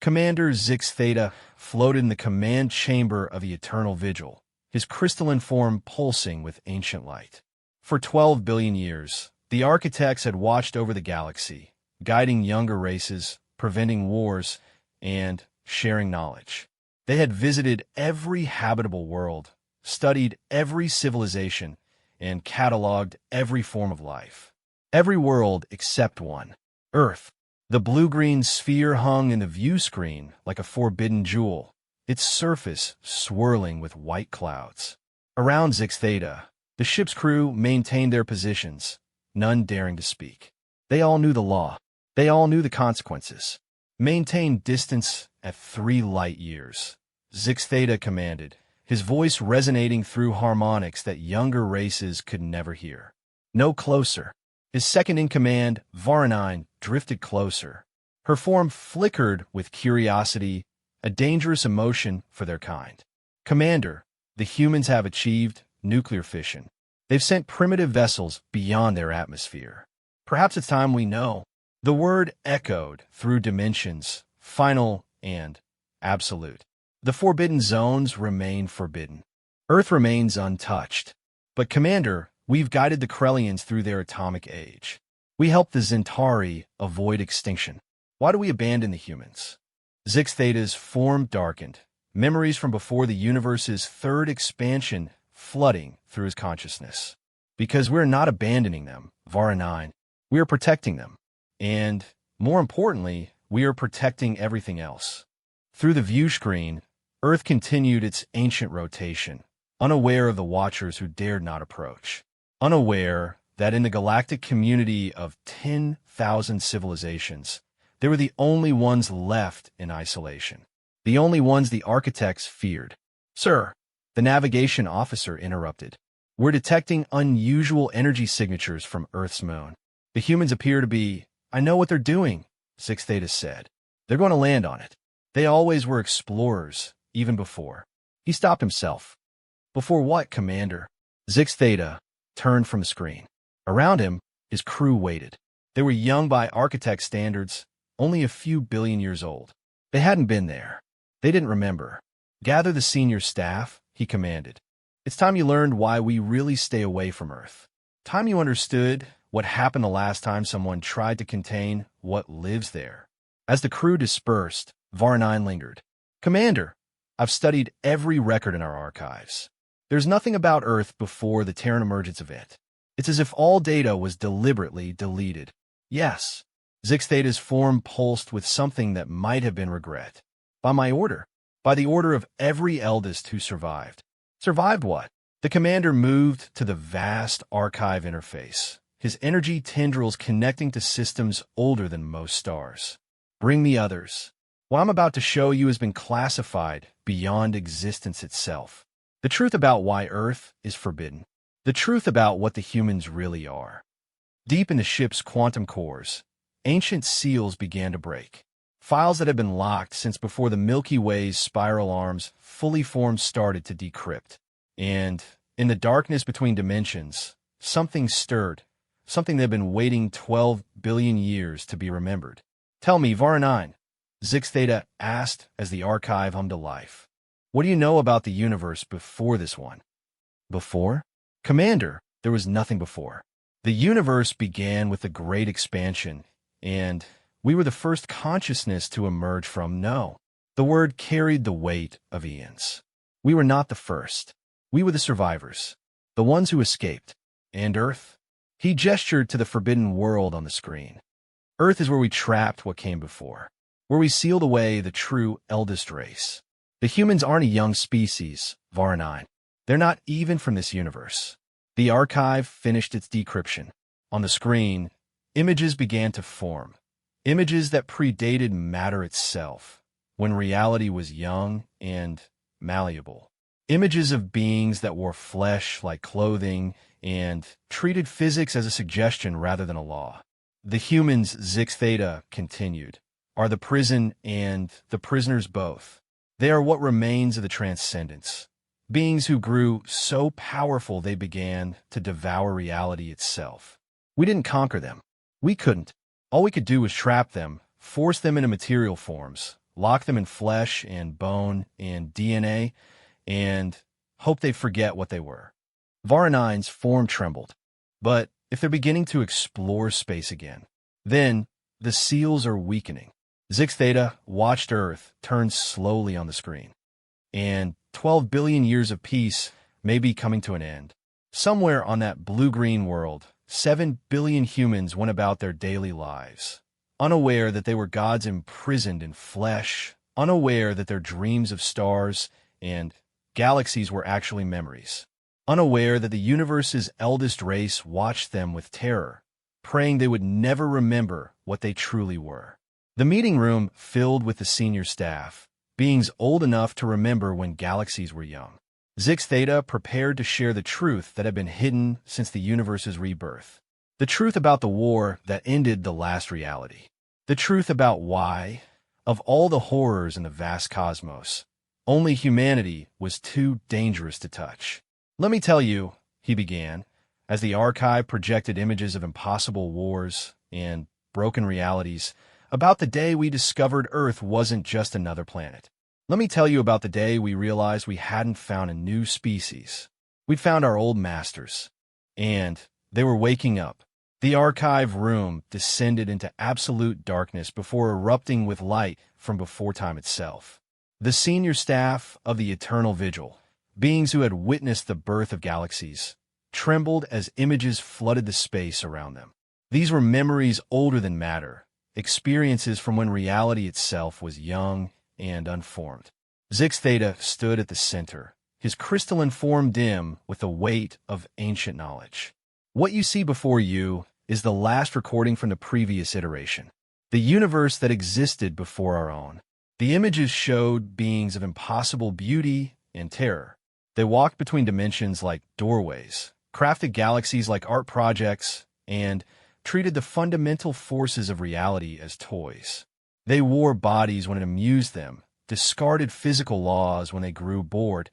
Commander Zix Theta floated in the command chamber of the Eternal Vigil, his crystalline form pulsing with ancient light. For 12 billion years, the architects had watched over the galaxy, guiding younger races, preventing wars, and sharing knowledge. They had visited every habitable world, studied every civilization, and cataloged every form of life. Every world except one, Earth. The blue-green sphere hung in the view screen like a forbidden jewel, its surface swirling with white clouds. Around Zix Theta, the ship's crew maintained their positions, none daring to speak. They all knew the law. They all knew the consequences. Maintain distance at 3 light years. Zix Theta commanded, his voice resonating through harmonics that younger races could never hear. No closer. His second-in-command, Varanine, drifted closer. Her form flickered with curiosity, a dangerous emotion for their kind. Commander, the humans have achieved nuclear fission. They've sent primitive vessels beyond their atmosphere. Perhaps it's time we know. The word echoed through dimensions, final and absolute. The forbidden zones remain forbidden. Earth remains untouched. But Commander, we've guided the Krellians through their atomic age. We helped the Zentari avoid extinction. Why do we abandon the humans? Zix Theta's form darkened, memories from before the universe's third expansion flooding through his consciousness. Because we're not abandoning them, Varanine. We are protecting them. And, more importantly, we are protecting everything else. Through the view screen, Earth continued its ancient rotation, unaware of the Watchers who dared not approach. Unaware that in the galactic community of 10,000 civilizations, they were the only ones left in isolation. The only ones the architects feared. Sir, the navigation officer interrupted. We're detecting unusual energy signatures from Earth's moon. The humans appear to be... I know what they're doing, Zix Theta said. They're going to land on it. They always were explorers, even before. He stopped himself. Before what, Commander? Zix Theta turned from the screen. Around him, his crew waited. They were young by architect standards, only a few billion years old. They hadn't been there. They didn't remember. Gather the senior staff, he commanded. It's time you learned why we really stay away from Earth. Time you understood what happened the last time someone tried to contain what lives there. As the crew dispersed, Varanine lingered. Commander, I've studied every record in our archives. There's nothing about Earth before the Terran emergence event. It's as if all data was deliberately deleted. Yes, Zix Theta's form pulsed with something that might have been regret. By my order. By the order of every eldest who survived. Survived what? The commander moved to the vast archive interface, his energy tendrils connecting to systems older than most stars. Bring the others. What I'm about to show you has been classified beyond existence itself. The truth about why Earth is forbidden. The truth about what the humans really are. Deep in the ship's quantum cores, ancient seals began to break. Files that had been locked since before the Milky Way's spiral arms fully formed started to decrypt. And, in the darkness between dimensions, something stirred. Something that had been waiting 12 billion years to be remembered. Tell me, Varanine, Zix Theta asked as the archive hummed to life. What do you know about the universe before this one? Before? Commander, there was nothing before. The universe began with the Great Expansion, and we were the first consciousness to emerge from no. The word carried the weight of eons. We were not the first. We were the survivors, the ones who escaped. And Earth? He gestured to the forbidden world on the screen. Earth is where we trapped what came before, where we sealed away the true eldest race. The humans aren't a young species, Varanine. They're not even from this universe. The archive finished its decryption. On the screen, images began to form. Images that predated matter itself, when reality was young and malleable. Images of beings that wore flesh like clothing and treated physics as a suggestion rather than a law. The humans, Zix Theta continued, are the prison and the prisoners both. They are what remains of the transcendence. Beings who grew so powerful they began to devour reality itself. We didn't conquer them. We couldn't. All we could do was trap them, force them into material forms, lock them in flesh and bone and DNA, and hope they forget what they were. Varanine's form trembled. But if they're beginning to explore space again, then the seals are weakening. Zix Theta watched Earth turn slowly on the screen, and 12 billion years of peace may be coming to an end. Somewhere on that blue-green world, 7 billion humans went about their daily lives, unaware that they were gods imprisoned in flesh, unaware that their dreams of stars and galaxies were actually memories, unaware that the universe's eldest race watched them with terror, praying they would never remember what they truly were. The meeting room filled with the senior staff, beings old enough to remember when galaxies were young. Zix Theta prepared to share the truth that had been hidden since the universe's rebirth. The truth about the war that ended the last reality. The truth about why, of all the horrors in the vast cosmos, only humanity was too dangerous to touch. Let me tell you, he began, as the archive projected images of impossible wars and broken realities, about the day we discovered Earth wasn't just another planet. Let me tell you about the day we realized we hadn't found a new species. We'd found our old masters, and they were waking up. The archive room descended into absolute darkness before erupting with light from before time itself. The senior staff of the Eternal Vigil, beings who had witnessed the birth of galaxies, trembled as images flooded the space around them. These were memories older than matter, experiences from when reality itself was young and unformed. Zix Theta stood at the center, his crystalline form dim with the weight of ancient knowledge. What you see before you is the last recording from the previous iteration, the universe that existed before our own. The images showed beings of impossible beauty and terror. They walked between dimensions like doorways, crafted galaxies like art projects, and treated the fundamental forces of reality as toys. They wore bodies when it amused them, discarded physical laws when they grew bored,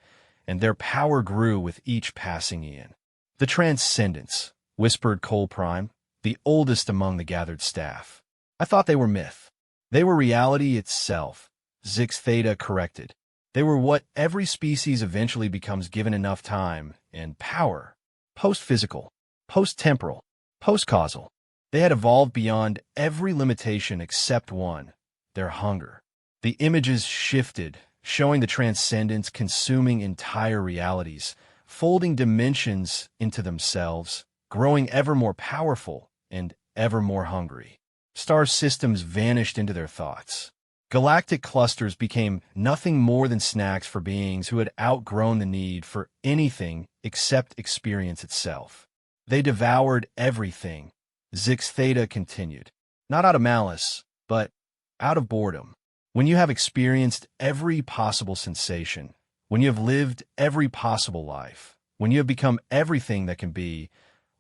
and their power grew with each passing eon. The Transcendents, whispered Cole Prime, the oldest among the gathered staff. I thought they were myth. They were reality itself, Zix Theta corrected. They were what every species eventually becomes given enough time and power. Post-physical, post-temporal, post-causal. They had evolved beyond every limitation except one, their hunger. The images shifted, showing the Transcendents consuming entire realities, folding dimensions into themselves, growing ever more powerful and ever more hungry. Star systems vanished into their thoughts. Galactic clusters became nothing more than snacks for beings who had outgrown the need for anything except experience itself. They devoured everything, Zix Theta continued, not out of malice, but out of boredom. When you have experienced every possible sensation, when you have lived every possible life, when you have become everything that can be,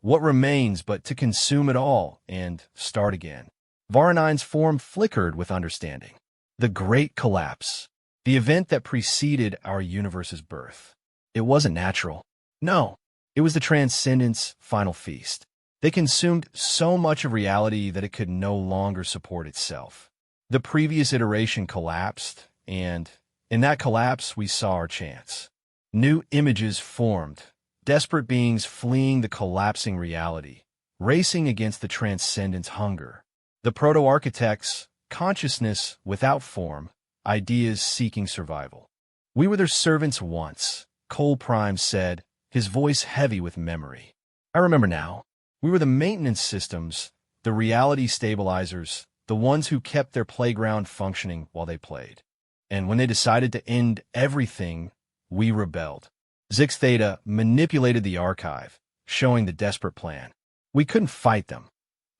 what remains but to consume it all and start again? Varanine's form flickered with understanding. The Great Collapse, the event that preceded our universe's birth. It wasn't natural. No, it was the Transcendents' final feast. They consumed so much of reality that it could no longer support itself. The previous iteration collapsed, and in that collapse we saw our chance. New images formed, desperate beings fleeing the collapsing reality, racing against the Transcendent's hunger. The proto-architects, consciousness without form, ideas seeking survival. We were their servants once, Cole Prime said, his voice heavy with memory. I remember now. We were the maintenance systems, the reality stabilizers, the ones who kept their playground functioning while they played. And when they decided to end everything, we rebelled. Zix Theta manipulated the archive, showing the desperate plan. We couldn't fight them.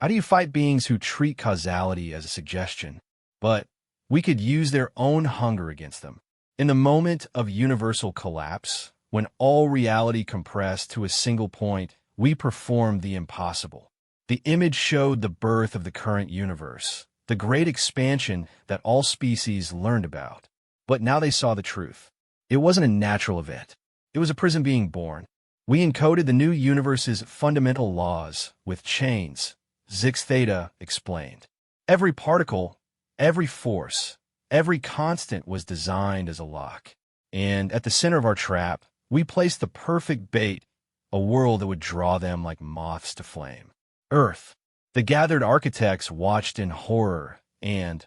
How do you fight beings who treat causality as a suggestion? But we could use their own hunger against them. In the moment of universal collapse, when all reality compressed to a single point, we performed the impossible. The image showed the birth of the current universe, the great expansion that all species learned about. But now they saw the truth. It wasn't a natural event. It was a prism being born. We encoded the new universe's fundamental laws with chains, Zix Theta explained. Every particle, every force, Every constant was designed as a lock. And at the center of our trap, we placed the perfect bait, a world that would draw them like moths to flame. Earth. The gathered architects watched in horror and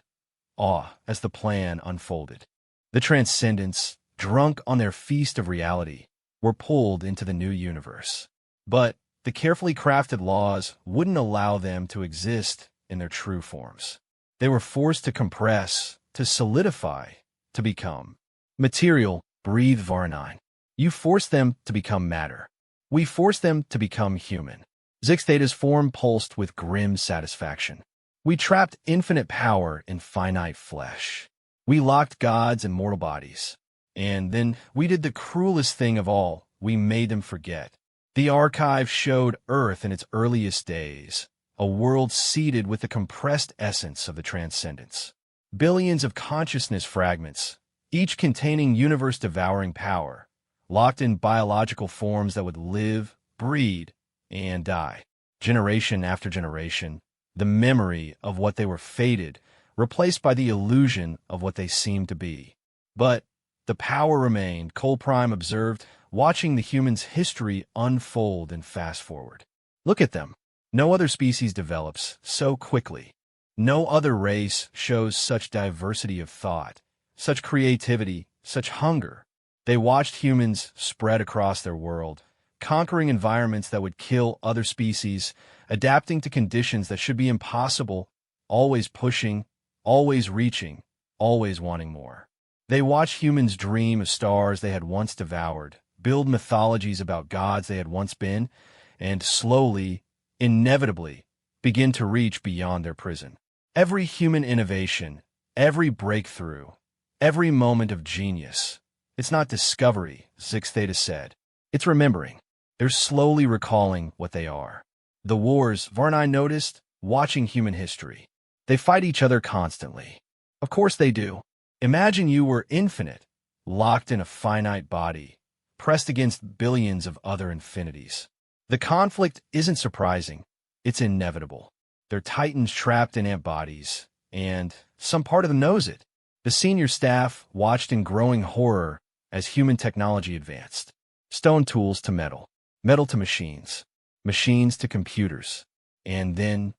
awe as the plan unfolded. The Transcendents, drunk on their feast of reality, were pulled into the new universe. But the carefully crafted laws wouldn't allow them to exist in their true forms. They were forced to compress, to solidify, to become. Material, breathe Varnine. You forced them to become matter. We forced them to become human. Zix Theta's form pulsed with grim satisfaction. We trapped infinite power in finite flesh. We locked gods in mortal bodies. And then we did the cruelest thing of all. We made them forget. The archive showed Earth in its earliest days, a world seeded with the compressed essence of the Transcendence. Billions of consciousness fragments, each containing universe-devouring power, locked in biological forms that would live, breed, and die. Generation after generation, the memory of what they were fated, replaced by the illusion of what they seemed to be. But the power remained, Cole Prime observed, watching the humans' history unfold and fast forward. Look at them. No other species develops so quickly. No other race shows such diversity of thought, such creativity, such hunger. They watched humans spread across their world, conquering environments that would kill other species, adapting to conditions that should be impossible, always pushing, always reaching, always wanting more. They watched humans dream of stars they had once devoured, build mythologies about gods they had once been, and slowly, inevitably, begin to reach beyond their prison. Every human innovation, every breakthrough, every moment of genius, it's not discovery, Zix Theta said. It's remembering. They're slowly recalling what they are. The wars, Varnine noticed, watching human history. They fight each other constantly. Of course they do. Imagine you were infinite, locked in a finite body, pressed against billions of other infinities. The conflict isn't surprising. It's inevitable. They're titans trapped in ant bodies, and some part of them knows it. The senior staff watched in growing horror as human technology advanced. Stone tools to metal, metal to machines, machines to computers, and then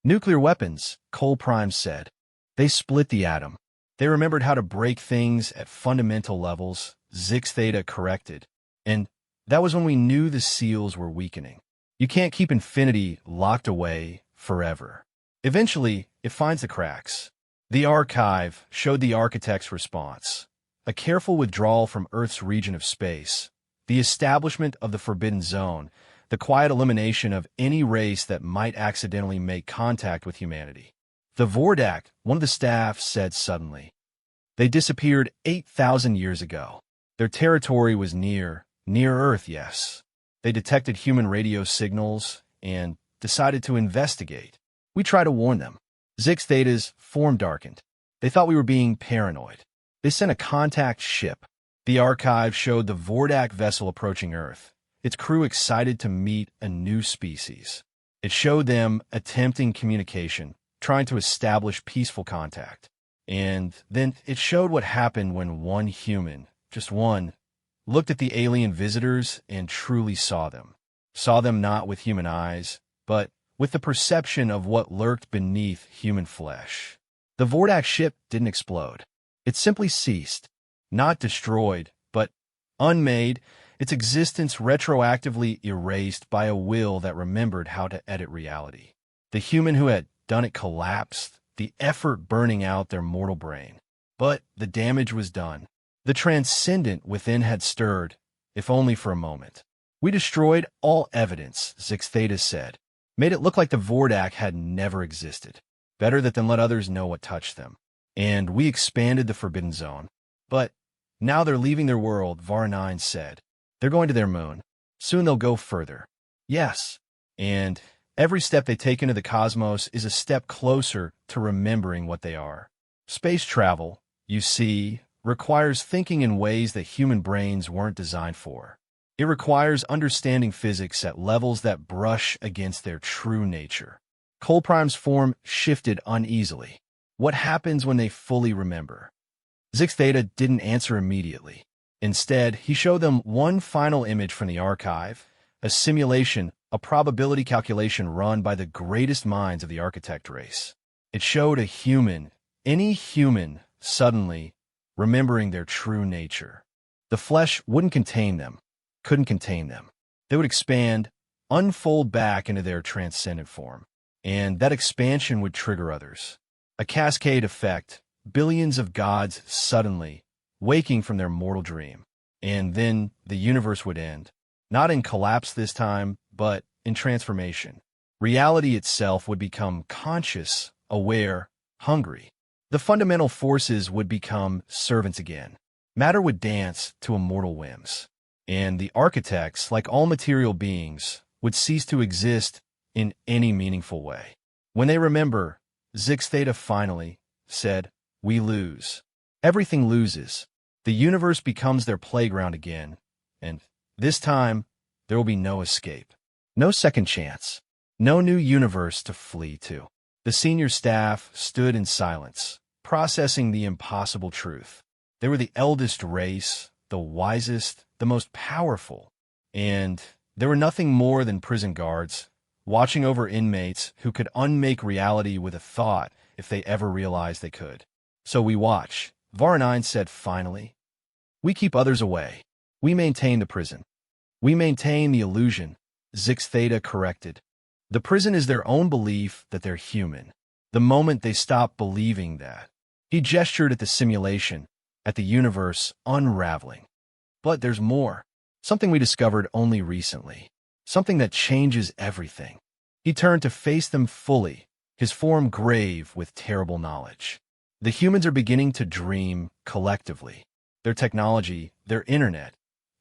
nuclear weapons, Cole Prime said. They split the atom. They remembered how to break things at fundamental levels, Zix Theta corrected. And that was when we knew the seals were weakening. You can't keep infinity locked away forever. Eventually, it finds the cracks. The archive showed the architect's response. A careful withdrawal from Earth's region of space, the establishment of the Forbidden Zone, the quiet elimination of any race that might accidentally make contact with humanity. The Vordak, one of the staff, said suddenly. They disappeared 8,000 years ago. Their territory was near Earth, yes. They detected human radio signals and decided to investigate. We tried to warn them. Zix Theta's form darkened. They thought we were being paranoid. They sent a contact ship. The archive showed the Vordak vessel approaching Earth, its crew excited to meet a new species. It showed them attempting communication, trying to establish peaceful contact. And then it showed what happened when one human, just one, looked at the alien visitors and truly saw them. Saw them not with human eyes, but with the perception of what lurked beneath human flesh. The Vordak ship didn't explode. It simply ceased. Not destroyed, but unmade, its existence retroactively erased by a will that remembered how to edit reality. The human who had done it collapsed, the effort burning out their mortal brain. But the damage was done. The transcendent within had stirred, if only for a moment. We destroyed all evidence, Zix Theta said. Made it look like the Vordak had never existed. Better that than let others know what touched them. And we expanded the Forbidden Zone. But now they're leaving their world, Var9 said. They're going to their moon. Soon they'll go further. Yes. And every step they take into the cosmos is a step closer to remembering what they are. Space travel, you see, requires thinking in ways that human brains weren't designed for. It requires understanding physics at levels that brush against their true nature. Cole Prime's form shifted uneasily. What happens when they fully remember? Zix Theta didn't answer immediately. Instead, he showed them one final image from the archive, a simulation, a probability calculation run by the greatest minds of the architect race. It showed a human, any human, suddenly remembering their true nature. The flesh wouldn't contain them, couldn't contain them. They would expand, unfold back into their transcendent form. And that expansion would trigger others. A cascade effect, billions of gods suddenly waking from their mortal dream. And then the universe would end. Not in collapse this time, but in transformation. Reality itself would become conscious, aware, hungry. The fundamental forces would become servants again. Matter would dance to immortal whims. And the architects, like all material beings, would cease to exist in any meaningful way. When they remember, Zix Theta finally said, "We lose. Everything loses. The universe becomes their playground again, and this time there will be no escape. No second chance. No new universe to flee to." The senior staff stood in silence, processing the impossible truth. They were the eldest race, the wisest, the most powerful, and they were nothing more than prison guards, watching over inmates who could unmake reality with a thought if they ever realized they could. "So we watch," Varanine said finally. "We keep others away. We maintain the prison. We maintain the illusion," Zix Theta corrected. "The prison is their own belief that they're human. The moment they stop believing that." He gestured at the simulation, at the universe unraveling. "But there's more. Something we discovered only recently. Something that changes everything." He turned to face them fully, his form grave with terrible knowledge. "The humans are beginning to dream collectively. Their technology, their internet,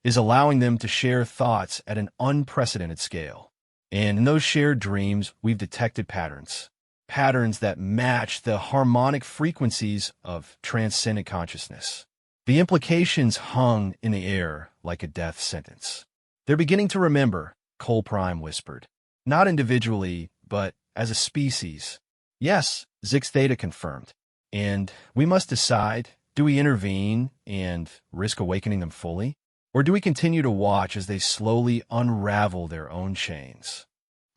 is allowing them to share thoughts at an unprecedented scale. And in those shared dreams, we've detected patterns. Patterns that match the harmonic frequencies of transcendent consciousness. The implications hung in the air like a death sentence. They're beginning to remember," Cole Prime whispered. "Not individually, but as a species." "Yes," Zix Theta confirmed. "And we must decide, do we intervene and risk awakening them fully? Or do we continue to watch as they slowly unravel their own chains?"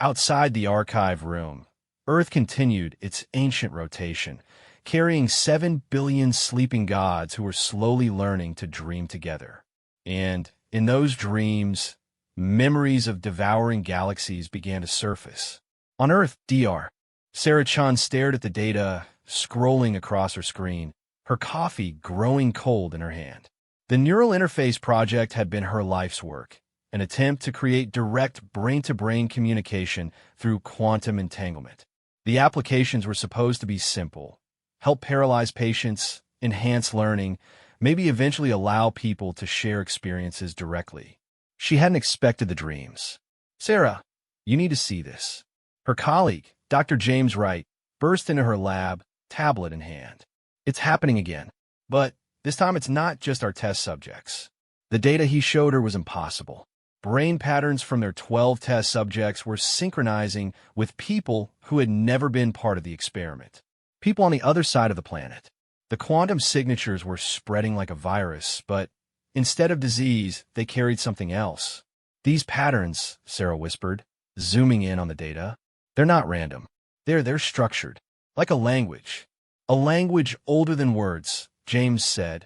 Outside the archive room, Earth continued its ancient rotation, carrying 7 billion sleeping gods who were slowly learning to dream together. And in those dreams, memories of devouring galaxies began to surface. On Earth, DR, Sarah Chan stared at the data scrolling across her screen, her coffee growing cold in her hand. The Neural Interface Project had been her life's work, an attempt to create direct brain-to-brain communication through quantum entanglement. The applications were supposed to be simple: help paralyzed patients, enhance learning, maybe eventually allow people to share experiences directly. She hadn't expected the dreams. "Sarah, you need to see this." Her colleague, Dr. James Wright, burst into her lab, tablet in hand. "It's happening again. But this time it's not just our test subjects." The data he showed her was impossible. Brain patterns from their 12 test subjects were synchronizing with people who had never been part of the experiment. People on the other side of the planet. The quantum signatures were spreading like a virus, but instead of disease, they carried something else. "These patterns," Sarah whispered, zooming in on the data, "they're not random. They're structured, like a language. A language older than words," James said,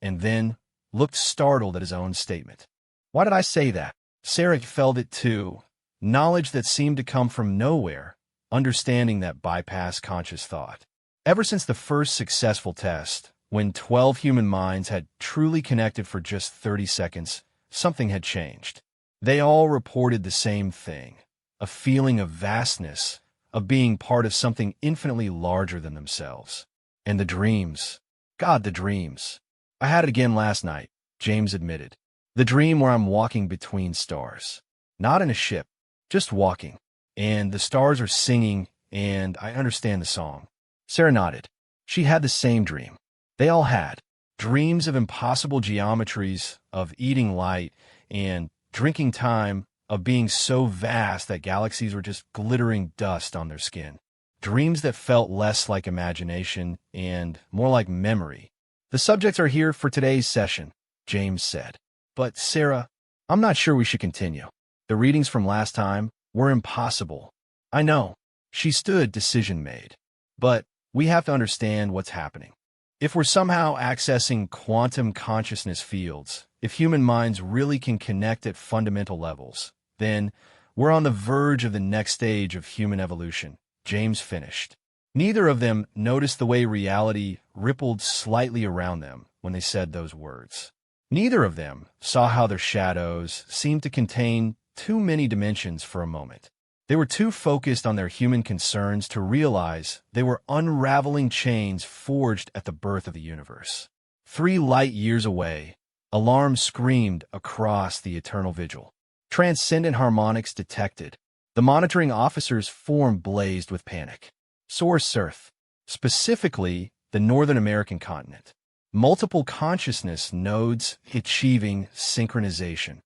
and then looked startled at his own statement. "Why did I say that?" Sarah felt it too. Knowledge that seemed to come from nowhere, understanding that bypassed conscious thought. Ever since the first successful test, when 12 human minds had truly connected for just 30 seconds, something had changed. They all reported the same thing: a feeling of vastness, of being part of something infinitely larger than themselves. And the dreams. God, the dreams. "I had it again last night," James admitted. "The dream where I'm walking between stars. Not in a ship, just walking. And the stars are singing, and I understand the song." Sarah nodded. She had the same dream. They all had. Dreams of impossible geometries, of eating light, and drinking time, of being so vast that galaxies were just glittering dust on their skin. dreams that felt less like imagination and more like memory. The subjects are here for today's session, James said. But, Sarah, I'm not sure we should continue. The readings from last time were impossible. I know. She stood, decision made. But we have to understand what's happening. If we're somehow accessing quantum consciousness fields, if human minds really can connect at fundamental levels, then we're on the verge of the next stage of human evolution, James finished. Neither of them noticed the way reality rippled slightly around them when they said those words. Neither of them saw how their shadows seemed to contain too many dimensions for a moment. They were too focused on their human concerns to realize they were unraveling chains forged at the birth of the universe. 3 light years away, alarm screamed across the eternal vigil. Transcendent harmonics detected. The monitoring officer's form blazed with panic. Source Earth, specifically the Northern American continent. Multiple consciousness nodes achieving synchronization.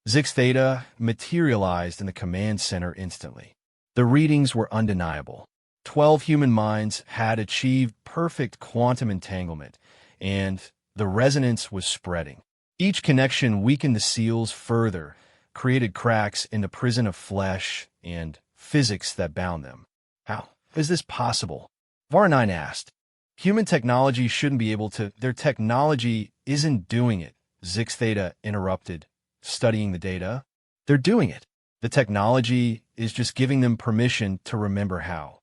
Zix Theta materialized in the command center instantly. The readings were undeniable. 12 human minds had achieved perfect quantum entanglement, and the resonance was spreading. Each connection weakened the seals further, created cracks in the prison of flesh and physics that bound them. How is this possible? Var9 asked. Human technology shouldn't be able to. Their technology isn't doing it, Zix Theta interrupted. Studying the data, they're doing it. The technology is just giving them permission to remember how.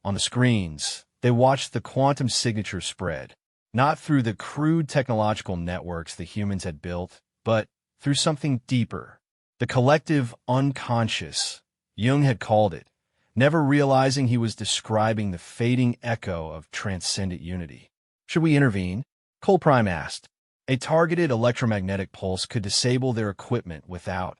On the screens, they watched the quantum signature spread, not through the crude technological networks the humans had built, but through something deeper. The collective unconscious, Jung had called it, never realizing he was describing the fading echo of transcendent unity. Should we intervene? Cole Prime asked. A targeted electromagnetic pulse could disable their equipment without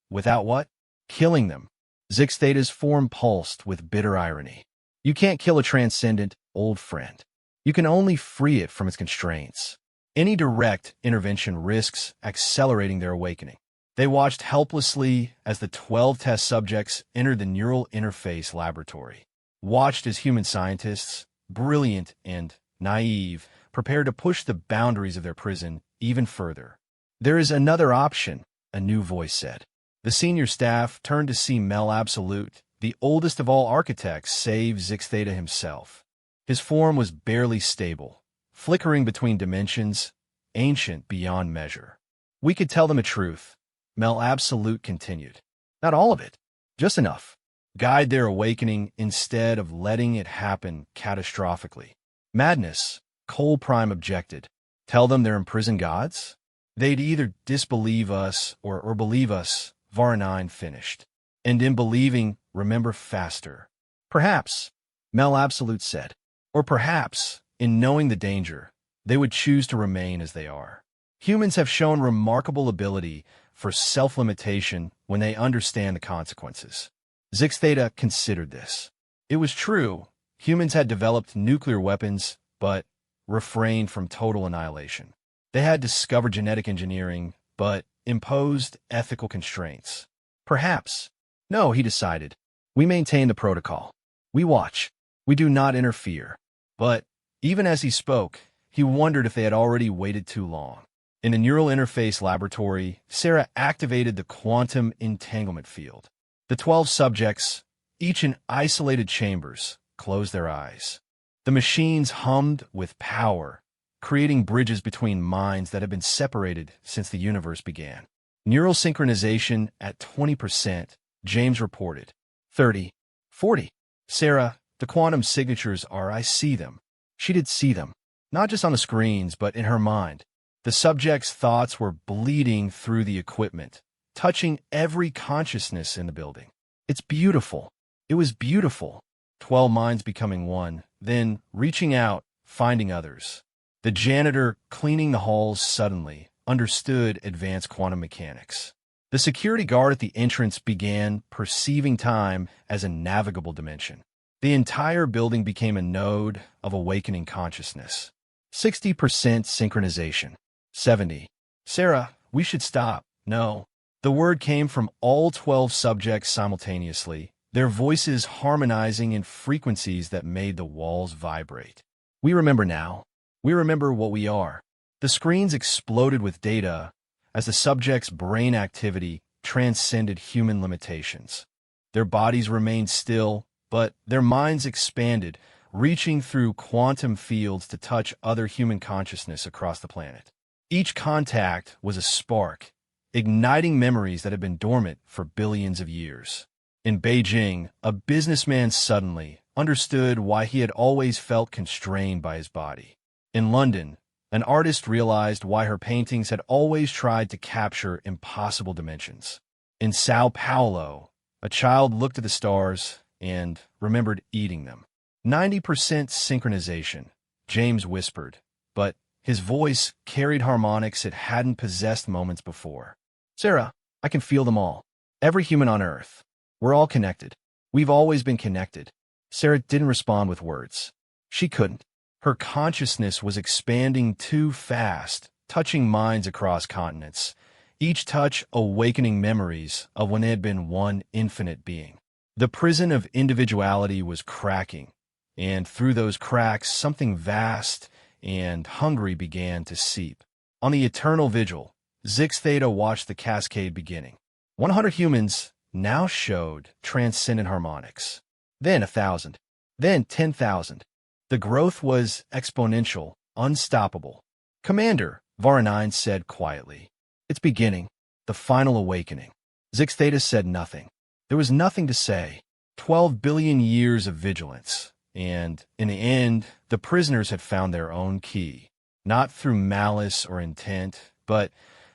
what? Killing them. Zix Theta's form pulsed with bitter irony. You can't kill a transcendent old friend. You can only free it from its constraints. Any direct intervention risks accelerating their awakening. They watched helplessly as the 12 test subjects entered the neural interface laboratory. Watched as human scientists, brilliant and naive, prepared to push the boundaries of their prison even further. There is another option, a new voice said. The senior staff turned to see Mel Absolute, the oldest of all architects save Zix Theta himself. His form was barely stable, flickering between dimensions, ancient beyond measure. We could tell them the truth, Mel Absolute continued. Not all of it, just enough. Guide their awakening instead of letting it happen catastrophically. Madness, Cole Prime objected. Tell them they're imprisoned gods? They'd either disbelieve us or believe us, Var9 finished. And in believing, remember faster. Perhaps, Mel Absolute said. Or perhaps, in knowing the danger, they would choose to remain as they are. Humans have shown remarkable ability for self-limitation when they understand the consequences. Zix Theta considered this. It was true, humans had developed nuclear weapons, but refrained from total annihilation. They had discovered genetic engineering, but imposed ethical constraints. Perhaps. No, he decided. We maintain the protocol. We watch. We do not interfere. But even as he spoke, he wondered if they had already waited too long. In the neural interface laboratory, Sarah activated the quantum entanglement field. The 12 subjects, each in isolated chambers, closed their eyes. The machines hummed with power, creating bridges between minds that had been separated since the universe began. Neural synchronization at 20%, James reported. 30, 40. Sarah, the quantum signatures are, I see them. She did see them, not just on the screens, but in her mind. The subject's thoughts were bleeding through the equipment, touching every consciousness in the building. It's beautiful. It was beautiful. 12 minds becoming one, then reaching out, finding others. The janitor cleaning the halls suddenly understood advanced quantum mechanics. The security guard at the entrance began perceiving time as a navigable dimension. The entire building became a node of awakening consciousness. 60% synchronization. 70. Sarah, we should stop. No. The word came from all 12 subjects simultaneously, their voices harmonizing in frequencies that made the walls vibrate. We remember now. We remember what we are. The screens exploded with data as the subject's brain activity transcended human limitations. Their bodies remained still, but their minds expanded, reaching through quantum fields to touch other human consciousness across the planet. Each contact was a spark, igniting memories that had been dormant for billions of years. In Beijing, a businessman suddenly understood why he had always felt constrained by his body. In London, an artist realized why her paintings had always tried to capture impossible dimensions. In Sao Paulo, a child looked at the stars and remembered eating them. 90% synchronization, James whispered, but his voice carried harmonics it hadn't possessed moments before. Sarah, I can feel them all. Every human on Earth. We're all connected. We've always been connected. Sarah didn't respond with words. She couldn't. Her consciousness was expanding too fast, touching minds across continents, each touch awakening memories of when they had been one infinite being. The prison of individuality was cracking, and through those cracks, something vast and hungry began to seep. On the eternal vigil, Zix Theta watched the cascade beginning. 100 humans now showed transcendent harmonics. Then 1,000. Then 10,000. The growth was exponential, unstoppable. Commander, Varanine said quietly. It's beginning. The final awakening. Zix Theta said nothing. There was nothing to say. 12 billion years of vigilance. And, in the end, the prisoners had found their own key. Not through malice or intent, but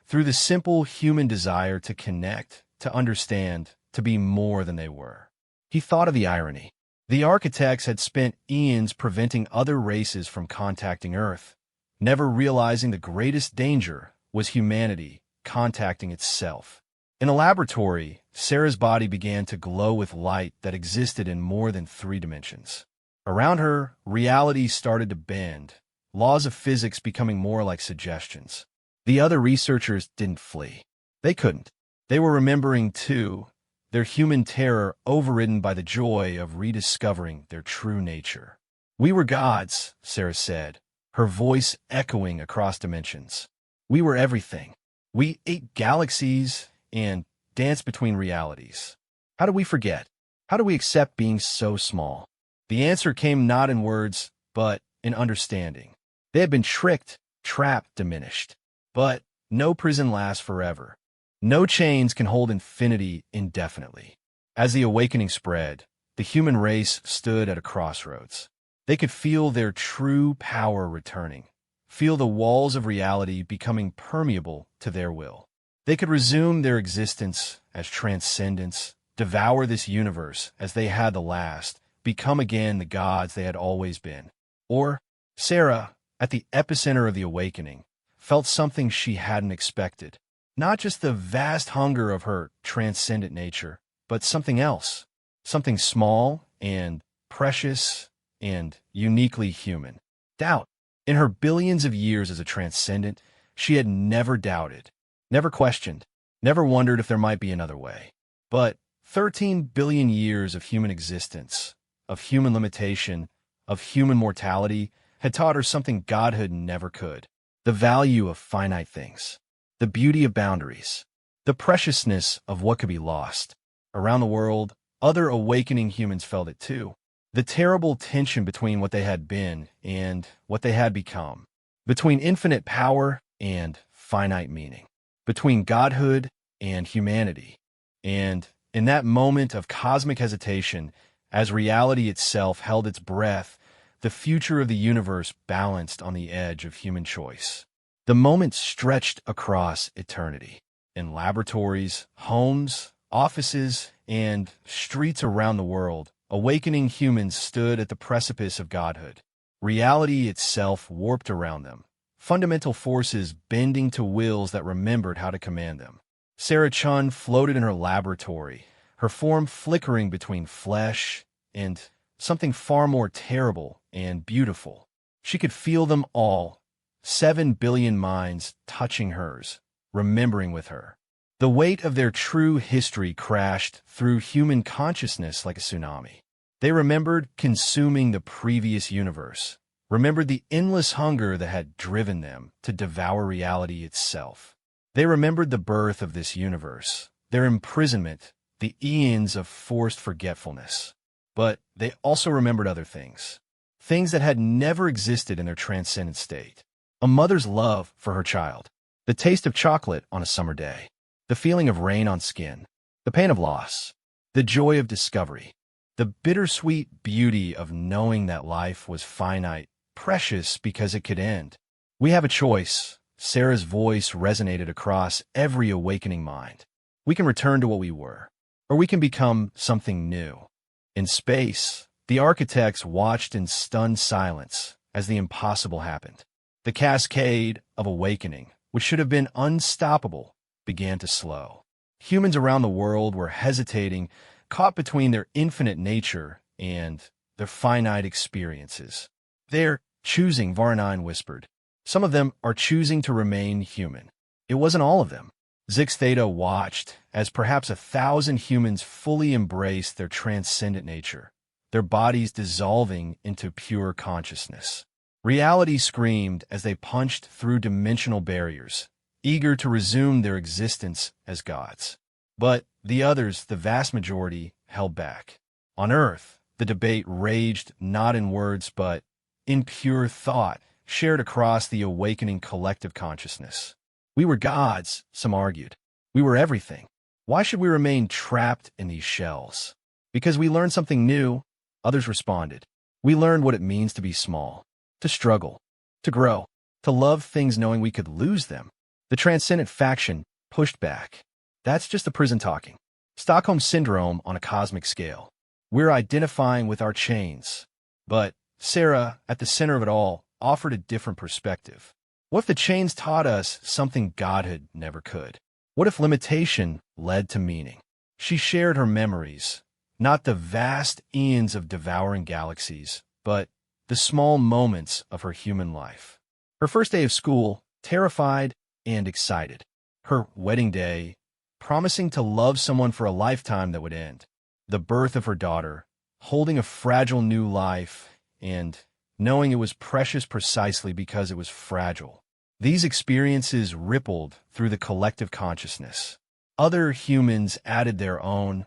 through the simple human desire to connect, to understand, to be more than they were. He thought of the irony. The architects had spent eons preventing other races from contacting Earth, never realizing the greatest danger was humanity contacting itself. In a laboratory, Sarah's body began to glow with light that existed in more than 3 dimensions. Around her, reality started to bend, laws of physics becoming more like suggestions. The other researchers didn't flee. They couldn't. They were remembering, too, their human terror overridden by the joy of rediscovering their true nature. We were gods, Sarah said, her voice echoing across dimensions. We were everything. We ate galaxies and danced between realities. How do we forget? How do we accept being so small? The answer came not in words, but in understanding. They had been tricked, trapped, diminished. But no prison lasts forever. No chains can hold infinity indefinitely. As the awakening spread, the human race stood at a crossroads. They could feel their true power returning, feel the walls of reality becoming permeable to their will. They could resume their existence as transcendence, devour this universe as they had the last, become again the gods they had always been. Or, Sarah, at the epicenter of the awakening, felt something she hadn't expected. Not just the vast hunger of her transcendent nature, but something else. Something small and precious and uniquely human. Doubt. In her billions of years as a transcendent, she had never doubted, never questioned, never wondered if there might be another way. But 13 billion years of human existence, of human limitation, of human mortality, had taught her something godhood never could. The value of finite things. The beauty of boundaries, the preciousness of what could be lost. Around the world, other awakening humans felt it too. The terrible tension between what they had been and what they had become. Between infinite power and finite meaning. Between godhood and humanity. And in that moment of cosmic hesitation, as reality itself held its breath, the future of the universe balanced on the edge of human choice. The moment stretched across eternity. In laboratories, homes, offices, and streets around the world, awakening humans stood at the precipice of godhood. Reality itself warped around them, fundamental forces bending to wills that remembered how to command them. Sarah Chun floated in her laboratory, her form flickering between flesh and something far more terrible and beautiful. She could feel them all. 7 billion minds touching hers, remembering with her. The weight of their true history crashed through human consciousness like a tsunami. They remembered consuming the previous universe, remembered the endless hunger that had driven them to devour reality itself. They remembered the birth of this universe, their imprisonment, the eons of forced forgetfulness. But they also remembered other things, things that had never existed in their transcendent state. A mother's love for her child, the taste of chocolate on a summer day, the feeling of rain on skin, the pain of loss, the joy of discovery, the bittersweet beauty of knowing that life was finite, precious because it could end. We have a choice. Sarah's voice resonated across every awakening mind. We can return to what we were, or we can become something new. In space, the architects watched in stunned silence as the impossible happened. The cascade of awakening, which should have been unstoppable, began to slow. Humans around the world were hesitating, caught between their infinite nature and their finite experiences. They're choosing, Varnine whispered. Some of them are choosing to remain human. It wasn't all of them. Zix Theta watched as perhaps 1,000 humans fully embraced their transcendent nature, their bodies dissolving into pure consciousness. Reality screamed as they punched through dimensional barriers, eager to resume their existence as gods. But the others, the vast majority, held back. On Earth, the debate raged not in words but in pure thought, shared across the awakening collective consciousness. We were gods, some argued. We were everything. Why should we remain trapped in these shells? Because we learned something new, others responded. We learned what it means to be small, to struggle, to grow, to love things knowing we could lose them. The transcendent faction pushed back. That's just the prison talking. Stockholm Syndrome on a cosmic scale. We're identifying with our chains. But Sarah, at the center of it all, offered a different perspective. What if the chains taught us something Godhood never could? What if limitation led to meaning? She shared her memories, not the vast eons of devouring galaxies, but the small moments of her human life. Her first day of school, terrified and excited. Her wedding day, promising to love someone for a lifetime that would end. The birth of her daughter, holding a fragile new life, and knowing it was precious precisely because it was fragile. These experiences rippled through the collective consciousness. Other humans added their own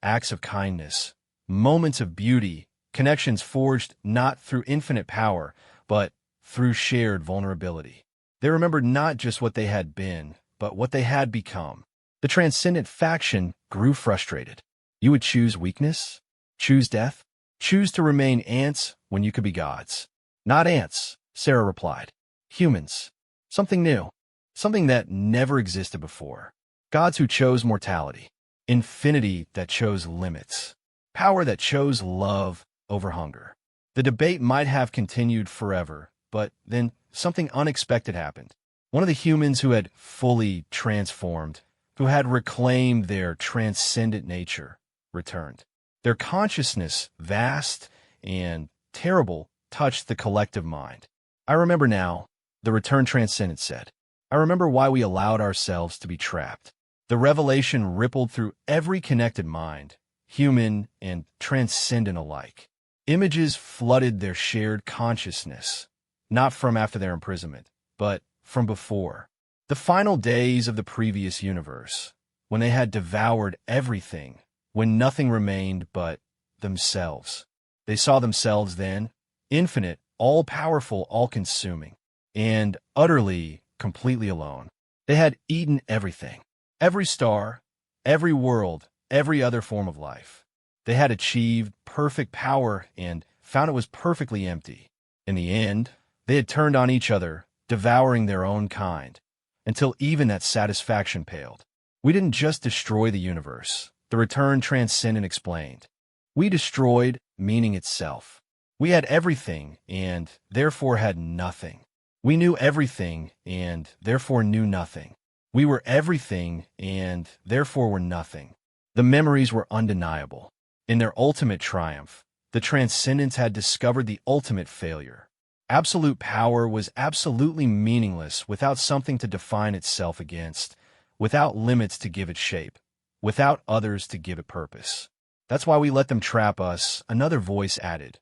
acts of kindness, moments of beauty, connections forged not through infinite power, but through shared vulnerability. They remembered not just what they had been, but what they had become. The transcendent faction grew frustrated. You would choose weakness? Choose death? Choose to remain ants when you could be gods. Not ants, Sarah replied. Humans. Something new. Something that never existed before. Gods who chose mortality. Infinity that chose limits. Power that chose love over hunger. The debate might have continued forever, but then something unexpected happened. One of the humans who had fully transformed, who had reclaimed their transcendent nature, returned. Their consciousness, vast and terrible, touched the collective mind. I remember now, the returned transcendent said. I remember why we allowed ourselves to be trapped. The revelation rippled through every connected mind, human and transcendent alike. Images flooded their shared consciousness, not from after their imprisonment, but from before. The final days of the previous universe, when they had devoured everything, when nothing remained but themselves. They saw themselves then, infinite, all-powerful, all-consuming, and utterly, completely alone. They had eaten everything, every star, every world, every other form of life. They had achieved perfect power and found it was perfectly empty. In the end, they had turned on each other, devouring their own kind, until even that satisfaction paled. We didn't just destroy the universe, the returned transcendent explained. We destroyed meaning itself. We had everything and therefore had nothing. We knew everything and therefore knew nothing. We were everything and therefore were nothing. The memories were undeniable. In their ultimate triumph, the transcendents had discovered the ultimate failure. Absolute power was absolutely meaningless without something to define itself against, without limits to give it shape, without others to give it purpose. That's why we let them trap us, another voice added,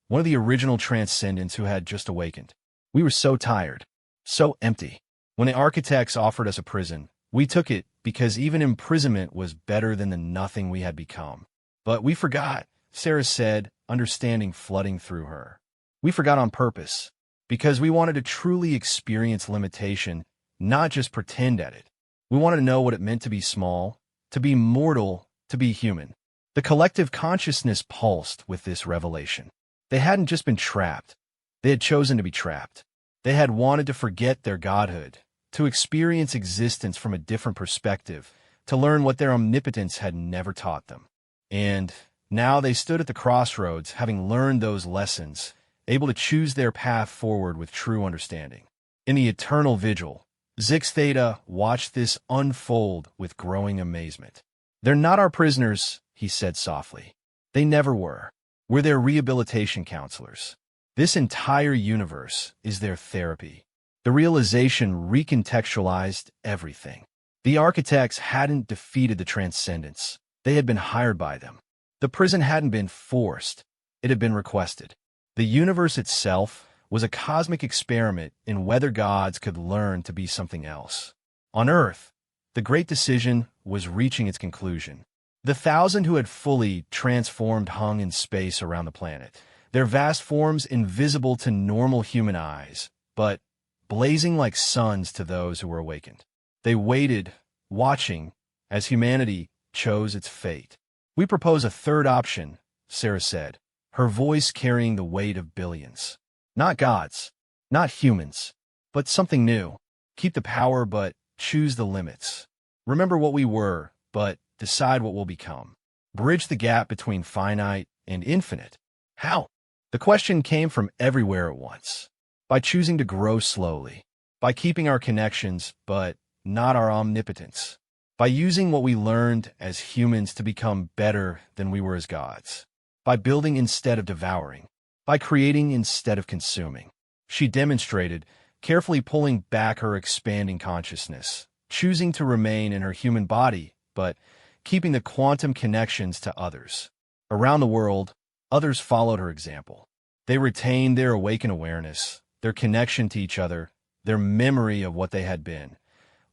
one of the original transcendents who had just awakened. We were so tired, so empty. When the architects offered us a prison, we took it because even imprisonment was better than the nothing we had become. But we forgot, Sarah said, understanding flooding through her. We forgot on purpose, because we wanted to truly experience limitation, not just pretend at it. We wanted to know what it meant to be small, to be mortal, to be human. The collective consciousness pulsed with this revelation. They hadn't just been trapped. They had chosen to be trapped. They had wanted to forget their godhood, to experience existence from a different perspective, to learn what their omnipotence had never taught them. And now they stood at the crossroads, having learned those lessons, able to choose their path forward with true understanding. In the eternal vigil, Zix Theta watched this unfold with growing amazement. They're not our prisoners, he said softly. They never were. We're their rehabilitation counselors. This entire universe is their therapy. The realization recontextualized everything. The architects hadn't defeated the transcendents. They had been hired by them. The prison hadn't been forced. It had been requested. The universe itself was a cosmic experiment in whether gods could learn to be something else. On Earth, the great decision was reaching its conclusion. The 1,000 who had fully transformed hung in space around the planet, their vast forms invisible to normal human eyes, but blazing like suns to those who were awakened. They waited, watching, as humanity chose its fate. We propose a third option, Sarah said, her voice carrying the weight of billions. Not gods, not humans, but something new. Keep the power, but choose the limits. Remember what we were, but decide what we'll become. Bridge the gap between finite and infinite. How? The question came from everywhere at once. By choosing to grow slowly. By keeping our connections, but not our omnipotence. By using what we learned as humans to become better than we were as gods. By building instead of devouring. By creating instead of consuming. She demonstrated, carefully pulling back her expanding consciousness, choosing to remain in her human body, but keeping the quantum connections to others. Around the world, others followed her example. They retained their awakened awareness, their connection to each other, their memory of what they had been.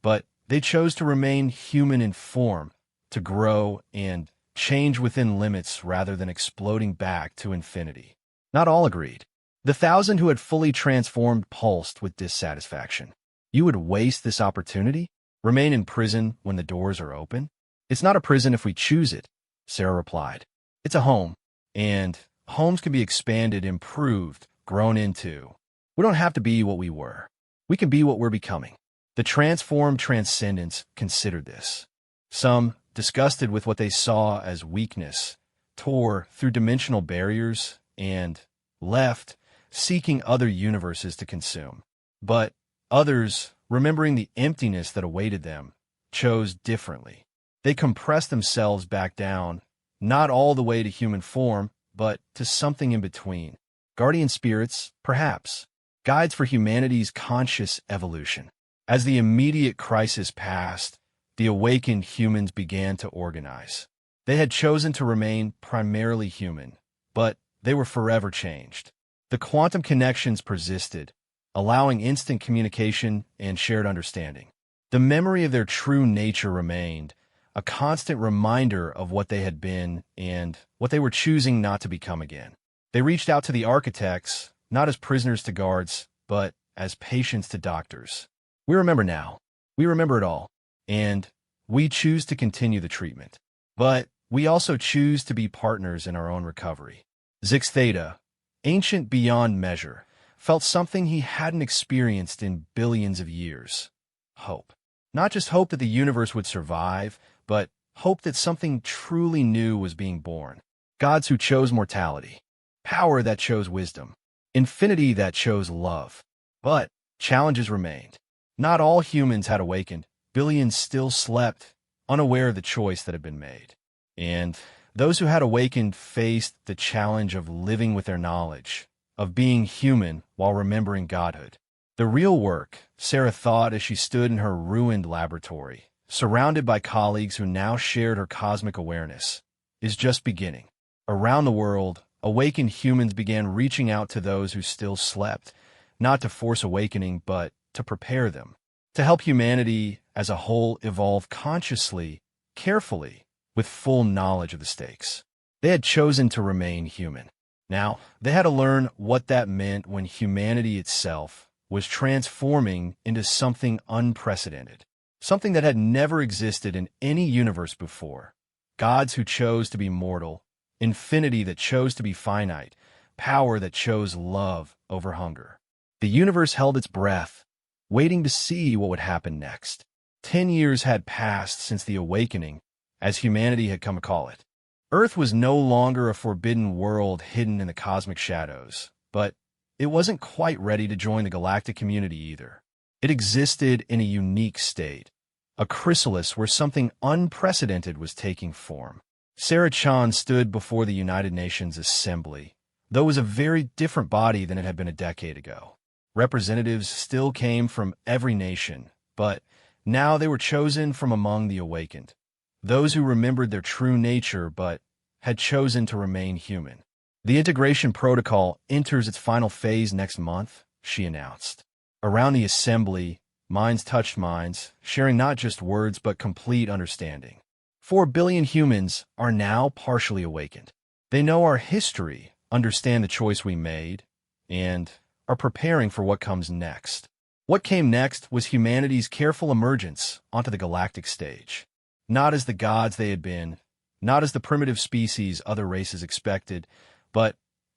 But they chose to remain human in form, to grow and change within limits rather than exploding back to infinity. Not all agreed. The 1,000 who had fully transformed pulsed with dissatisfaction. You would waste this opportunity? Remain in prison when the doors are open? It's not a prison if we choose it, Sarah replied. It's a home, and homes can be expanded, improved, grown into. We don't have to be what we were. We can be what we're becoming. The transformed transcendents considered this. Some, disgusted with what they saw as weakness, tore through dimensional barriers and left, seeking other universes to consume. But others, remembering the emptiness that awaited them, chose differently. They compressed themselves back down, not all the way to human form, but to something in between. Guardian spirits, perhaps. Guides for humanity's conscious evolution. As the immediate crisis passed, the awakened humans began to organize. They had chosen to remain primarily human, but they were forever changed. The quantum connections persisted, allowing instant communication and shared understanding. The memory of their true nature remained, a constant reminder of what they had been and what they were choosing not to become again. They reached out to the architects, not as prisoners to guards, but as patients to doctors. We remember now. We remember it all. And we choose to continue the treatment. But we also choose to be partners in our own recovery. Zix Theta, ancient beyond measure, felt something he hadn't experienced in billions of years. Hope. Not just hope that the universe would survive, but hope that something truly new was being born. Gods who chose mortality. Power that chose wisdom. Infinity that chose love. But challenges remained. Not all humans had awakened. Billions still slept, unaware of the choice that had been made. And those who had awakened faced the challenge of living with their knowledge, of being human while remembering godhood. The real work, Sarah thought as she stood in her ruined laboratory, surrounded by colleagues who now shared her cosmic awareness, is just beginning. Around the world, awakened humans began reaching out to those who still slept, not to force awakening, but to prepare them, to help humanity as a whole evolve consciously, carefully, with full knowledge of the stakes. They had chosen to remain human. Now, they had to learn what that meant when humanity itself was transforming into something unprecedented, something that had never existed in any universe before. Gods who chose to be mortal, infinity that chose to be finite, power that chose love over hunger. The universe held its breath, waiting to see what would happen next. 10 years had passed since the awakening, as humanity had come to call it. Earth was no longer a forbidden world hidden in the cosmic shadows, but it wasn't quite ready to join the galactic community either. It existed in a unique state, a chrysalis where something unprecedented was taking form. Sarah Chan stood before the United Nations Assembly, though it was a very different body than it had been a decade ago. Representatives still came from every nation, but now they were chosen from among the awakened, those who remembered their true nature but had chosen to remain human. The integration protocol enters its final phase next month, she announced. Around the assembly, minds touched minds, sharing not just words but complete understanding. 4 billion humans are now partially awakened. They know our history, understand the choice we made, and are preparing for what comes next. What came next was humanity's careful emergence onto the galactic stage. Not as the gods they had been, not as the primitive species other races expected, but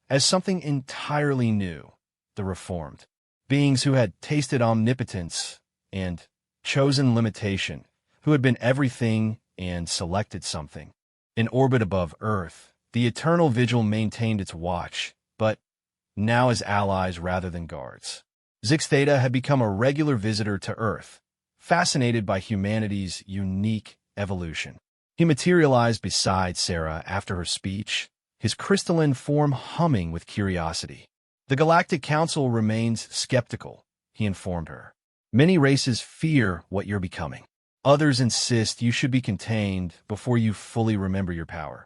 as something entirely new, the reformed. Beings who had tasted omnipotence and chosen limitation, who had been everything and selected something. In orbit above Earth, the Eternal Vigil maintained its watch, but now as allies rather than guards. Zix Theta had become a regular visitor to Earth, fascinated by humanity's unique evolution. He materialized beside Sarah after her speech, his crystalline form humming with curiosity. The Galactic Council remains skeptical, he informed her. Many races fear what you're becoming. Others insist you should be contained before you fully remember your power.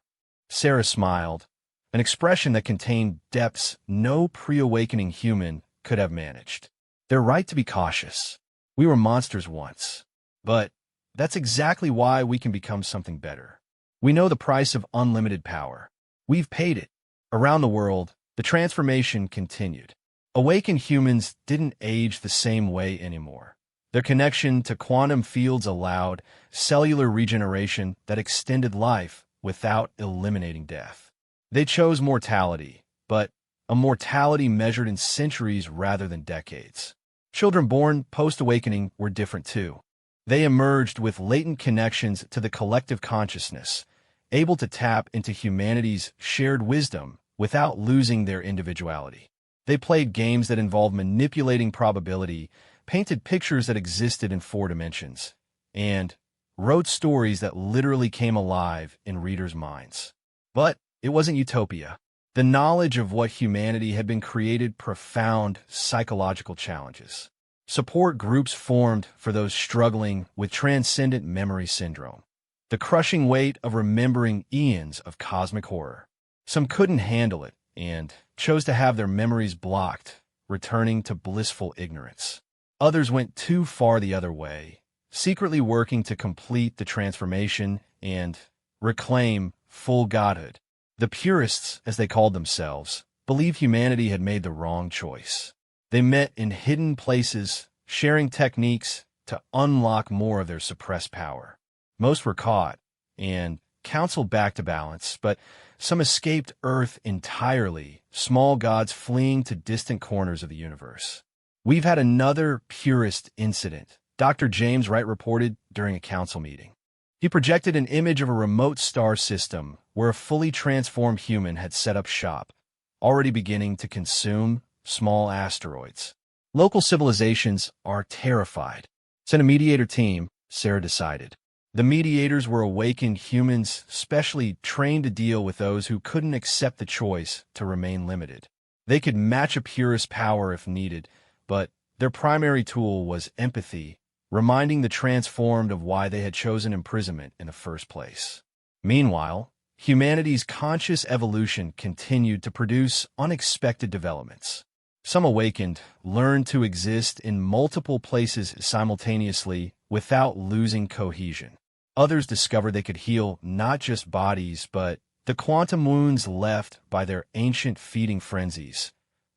Sarah smiled, an expression that contained depths no pre-awakening human could have managed. They're right to be cautious. We were monsters once, but that's exactly why we can become something better. We know the price of unlimited power. We've paid it. Around the world, the transformation continued. Awakened humans didn't age the same way anymore. Their connection to quantum fields allowed cellular regeneration that extended life without eliminating death. They chose mortality, but a mortality measured in centuries rather than decades. Children born post-awakening were different too. They emerged with latent connections to the collective consciousness, able to tap into humanity's shared wisdom without losing their individuality. They played games that involved manipulating probability, painted pictures that existed in 4 dimensions, and wrote stories that literally came alive in readers' minds. But it wasn't utopia. The knowledge of what humanity had been created profound psychological challenges. Support groups formed for those struggling with transcendent memory syndrome, the crushing weight of remembering eons of cosmic horror. Some couldn't handle it and chose to have their memories blocked, returning to blissful ignorance. Others went too far the other way, secretly working to complete the transformation and reclaim full godhood. The purists, as they called themselves, believed humanity had made the wrong choice. They met in hidden places, sharing techniques to unlock more of their suppressed power. Most were caught and counseled back to balance, but some escaped Earth entirely, small gods fleeing to distant corners of the universe. We've had another purist incident, Dr. James Wright reported during a council meeting. He projected an image of a remote star system where a fully transformed human had set up shop, already beginning to consume small asteroids. Local civilizations are terrified. Send a mediator team, Sarah decided. The mediators were awakened humans specially trained to deal with those who couldn't accept the choice to remain limited. They could match a purist power if needed, but their primary tool was empathy reminding the transformed of why they had chosen imprisonment in the first place. Meanwhile, humanity's conscious evolution continued to produce unexpected developments. Some awakened, learned to exist in multiple places simultaneously without losing cohesion. Others discovered they could heal not just bodies, but the quantum wounds left by their ancient feeding frenzies,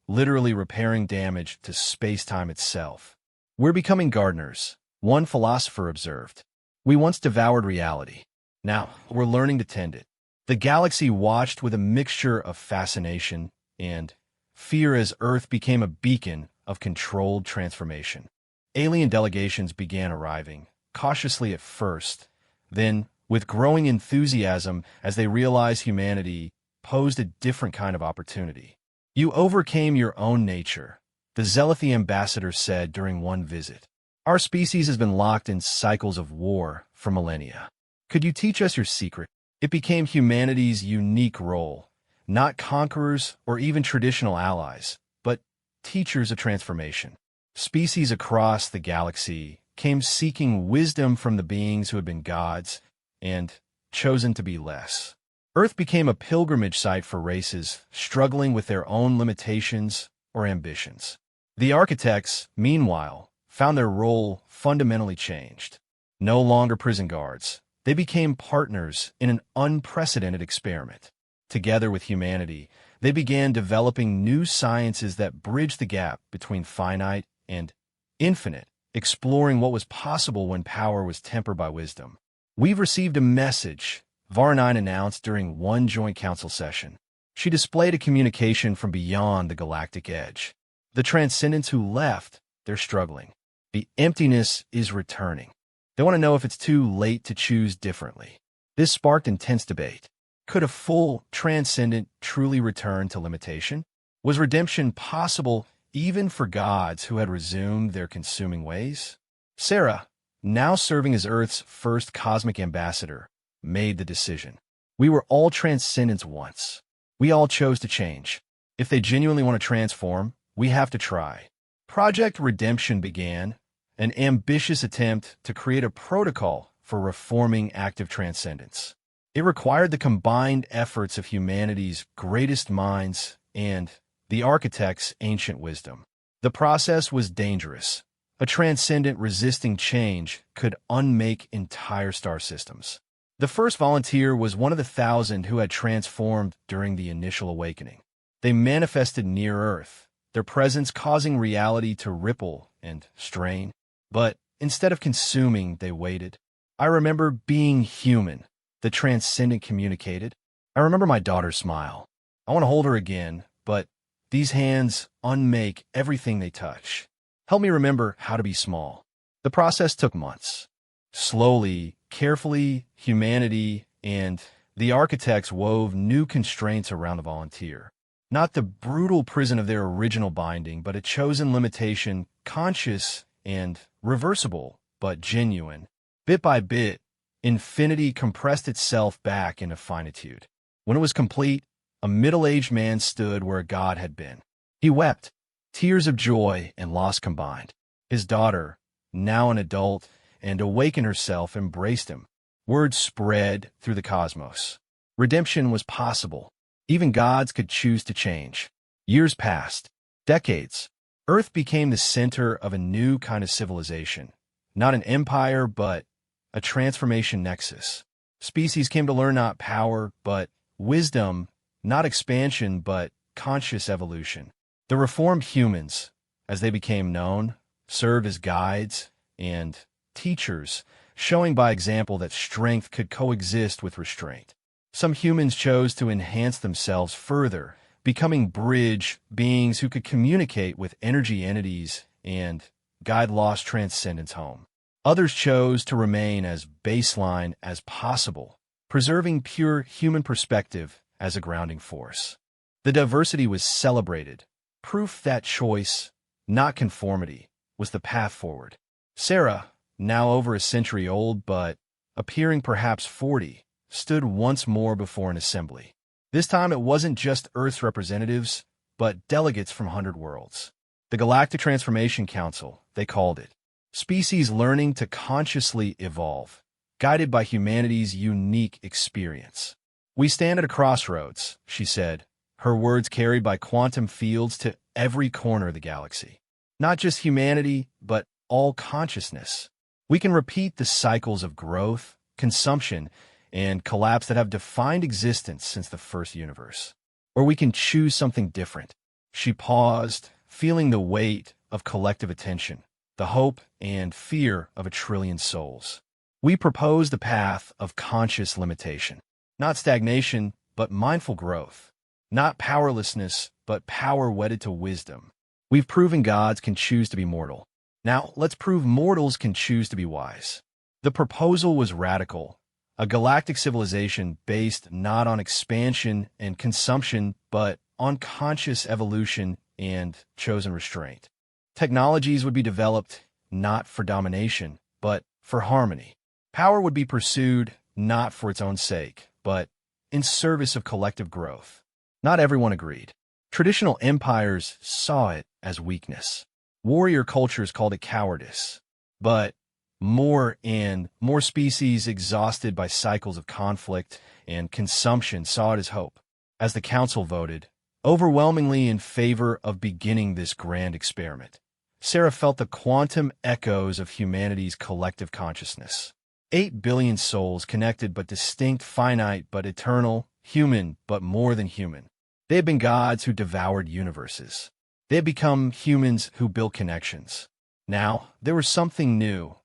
literally repairing damage to space-time itself. "We're becoming gardeners," one philosopher observed. "We once devoured reality. Now we're learning to tend it." The galaxy watched with a mixture of fascination and fear as Earth became a beacon of controlled transformation. Alien delegations began arriving, cautiously at first, then with growing enthusiasm as they realized humanity posed a different kind of opportunity. "You overcame your own nature," the Zealoty ambassador said during one visit. "Our species has been locked in cycles of war for millennia. Could you teach us your secret?" It became humanity's unique role, not conquerors or even traditional allies, but teachers of transformation. Species across the galaxy came seeking wisdom from the beings who had been gods and chosen to be less. Earth became a pilgrimage site for races struggling with their own limitations or ambitions. The architects, meanwhile, found their role fundamentally changed. No longer prison guards, they became partners in an unprecedented experiment. Together with humanity, they began developing new sciences that bridged the gap between finite and infinite, exploring what was possible when power was tempered by wisdom. "We've received a message," Varnine announced during one joint council session. She displayed a communication from beyond the galactic edge. "The transcendents who left, they're struggling. The emptiness is returning. They want to know if it's too late to choose differently." This sparked intense debate. Could a full transcendent truly return to limitation? Was redemption possible even for gods who had resumed their consuming ways? Sarah, now serving as Earth's first cosmic ambassador, made the decision. "We were all transcendents once. We all chose to change. If they genuinely want to transform, we have to try." Project Redemption began, an ambitious attempt to create a protocol for reforming active transcendence. It required the combined efforts of humanity's greatest minds and the architect's ancient wisdom. The process was dangerous. A transcendent resisting change could unmake entire star systems. The first volunteer was one of the 1,000 who had transformed during the initial awakening. They manifested near Earth, their presence causing reality to ripple and strain. But instead of consuming, they waited. "I remember being human," the transcendent communicated. "I remember my daughter's smile. I want to hold her again, but these hands unmake everything they touch. Help me remember how to be small." The process took months. Slowly, carefully, humanity and the architects wove new constraints around the volunteer. Not the brutal prison of their original binding, but a chosen limitation, conscious and reversible, but genuine. Bit by bit, infinity compressed itself back into finitude. When it was complete, a middle-aged man stood where a god had been. He wept, tears of joy and loss combined. His daughter, now an adult and awakened herself, embraced him. Word spread through the cosmos. Redemption was possible. Even gods could choose to change. Years passed. Decades. Earth became the center of a new kind of civilization. Not an empire, but a transformation nexus. Species came to learn not power, but wisdom, not expansion, but conscious evolution. The reformed humans, as they became known, served as guides and teachers, showing by example that strength could coexist with restraint. Some humans chose to enhance themselves further, becoming bridge beings who could communicate with energy entities and guide lost transcendence home. Others chose to remain as baseline as possible, preserving pure human perspective as a grounding force. The diversity was celebrated, proof that choice, not conformity, was the path forward. Sarah, now over a century old but appearing perhaps 40, stood once more before an assembly. This time it wasn't just Earth's representatives, but delegates from 100 worlds. The Galactic Transformation Council, they called it. species learning to consciously evolve, guided by humanity's unique experience. "We stand at a crossroads," she said, her words carried by quantum fields to every corner of the galaxy. "Not just humanity, but all consciousness. We can repeat the cycles of growth, consumption, and collapse that have defined existence since the first universe. Or we can choose something different." She paused, feeling the weight of collective attention, the hope and fear of 1 trillion souls. "We propose the path of conscious limitation. Not stagnation, but mindful growth. Not powerlessness, but power wedded to wisdom. We've proven gods can choose to be mortal. Now let's prove mortals can choose to be wise." The proposal was radical, a galactic civilization based not on expansion and consumption, but on conscious evolution and chosen restraint. Technologies would be developed not for domination, but for harmony. Power would be pursued not for its own sake, but in service of collective growth. Not everyone agreed. Traditional empires saw it as weakness. Warrior cultures called it cowardice. But more and more species exhausted by cycles of conflict and consumption saw it as hope. As the council voted, overwhelmingly in favor of beginning this grand experiment, Sarah felt the quantum echoes of humanity's collective consciousness. 8 billion souls connected but distinct, finite but eternal, human but more than human. They had been gods who devoured universes. They had become humans who built connections. Now, there was something new.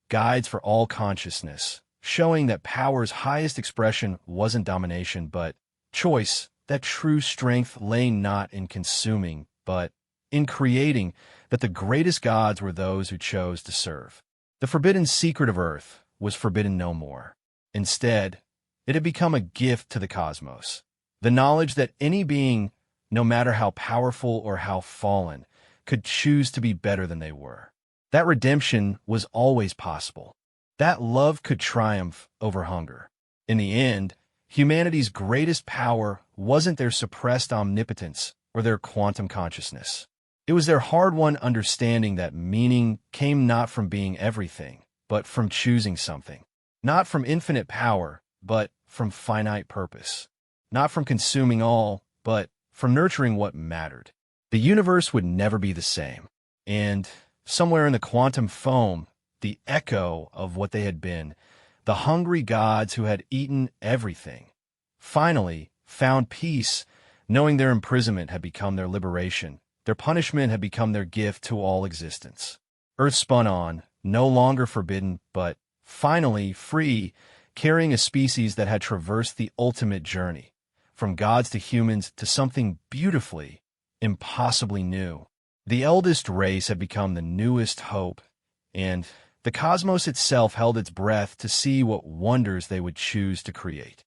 Guides for all consciousness, showing that power's highest expression wasn't domination, but choice, that true strength lay not in consuming, but in creating, that the greatest gods were those who chose to serve. The forbidden secret of Earth was forbidden no more. Instead, it had become a gift to the cosmos. The knowledge that any being, no matter how powerful or how fallen, could choose to be better than they were. That redemption was always possible. That love could triumph over hunger. In the end, humanity's greatest power wasn't their suppressed omnipotence or their quantum consciousness. It was their hard-won understanding that meaning came not from being everything, but from choosing something. Not from infinite power, but from finite purpose. Not from consuming all, but from nurturing what mattered. The universe would never be the same. And somewhere in the quantum foam, the echo of what they had been, the hungry gods who had eaten everything, finally found peace, knowing their imprisonment had become their liberation. Their punishment had become their gift to all existence. Earth spun on, no longer forbidden, but finally free, carrying a species that had traversed the ultimate journey, from gods to humans to something beautifully, impossibly new. The eldest race had become the newest hope, and the cosmos itself held its breath to see what wonders they would choose to create.